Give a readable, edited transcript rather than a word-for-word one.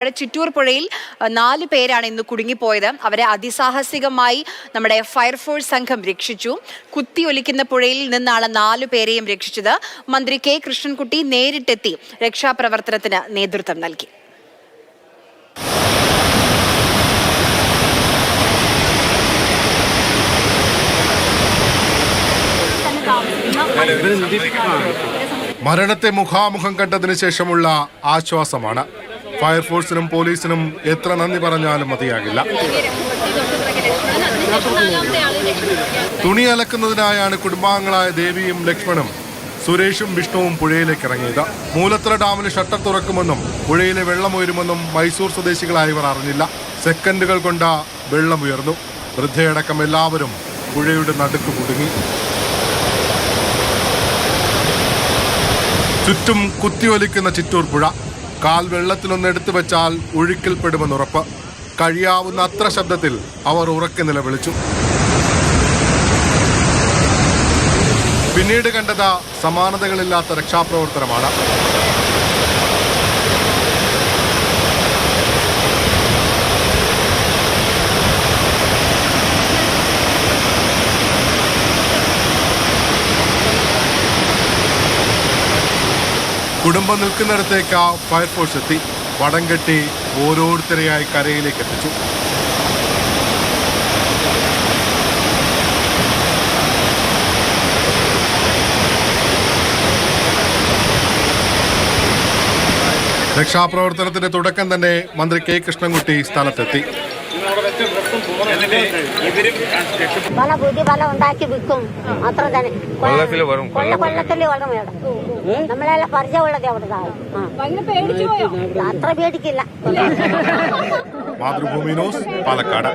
ചിറ്റൂർ പുഴയിൽ 4 പേരാണ് ഇന്ന് കുടുങ്ങിപ്പോയത്. അവരെ അതിസാഹസികമായി നമ്മുടെ ഫയർഫോഴ്സ് സംഘം രക്ഷിച്ചു. കുത്തിയൊലിക്കുന്ന പുഴയിൽ നിന്നാണ് 4 പേരെയും രക്ഷിച്ചത്. മന്ത്രി കെ കൃഷ്ണൻകുട്ടി നേരിട്ടെത്തി രക്ഷാപ്രവർത്തനത്തിന് നേതൃത്വം നൽകി. മരണത്തെ മുഖാമുഖം കണ്ടതിനു ശേഷമുള്ള ആശ്വാസമാണ്. ഫയർഫോഴ്സിനും പോലീസിനും എത്ര നന്ദി പറഞ്ഞാലും മതിയാകില്ല. തുണി അലക്കുന്നതിനായാണ് കുടുംബാംഗങ്ങളായ ദേവിയും ലക്ഷ്മണും സുരേഷും വിഷ്ണുവും പുഴയിലേക്ക് ഇറങ്ങിയത്. മൂലത്തറ ഡാമിന് ഷട്ടർ തുറക്കുമെന്നും പുഴയിലെ വെള്ളം ഉയരുമെന്നും മൈസൂർ സ്വദേശികളായവർ അറിഞ്ഞില്ല. സെക്കൻഡുകൾ കൊണ്ട് വെള്ളം ഉയർന്നു. വൃദ്ധയടക്കം എല്ലാവരും പുഴയുടെ നടുക്ക് കുടുങ്ങി. ചുറ്റും കുത്തിയൊലിക്കുന്ന ചിറ്റൂർ പുഴ. കാൽ വെള്ളത്തിലൊന്ന് എടുത്തു വെച്ചാൽ ഒഴുക്കിൽപ്പെടുമെന്നുറപ്പ്. കഴിയാവുന്ന അത്ര ശബ്ദത്തിൽ അവർ ഉറക്കെ നിലവിളിച്ചു. പിന്നീട് കണ്ടത് സമാനതകളില്ലാത്ത രക്ഷാപ്രവർത്തനമാണ്. കുടുംബം നിൽക്കുന്നിടത്തേക്ക് ഫയർഫോഴ്സ് എത്തി. വടം കെട്ടി ഓരോരുത്തരെയായി കരയിലേക്ക് എത്തിച്ചു. രക്ഷാപ്രവർത്തനത്തിന്റെ തുടക്കം തന്നെ മന്ത്രി കെ കൃഷ്ണൻകുട്ടി സ്ഥലത്തെത്തി. പല പുതിയ പല ഉണ്ടാക്കി വിൽക്കും. അത്ര തന്നെ കൊല്ലത്തിൽ വെള്ളം വേണം. നമ്മളെല്ലാം പരിചയമുള്ളത് അവിടെ അത്ര പേടിക്കില്ല. മാതൃഭൂമി ന്യൂസ്, പാലക്കാട്.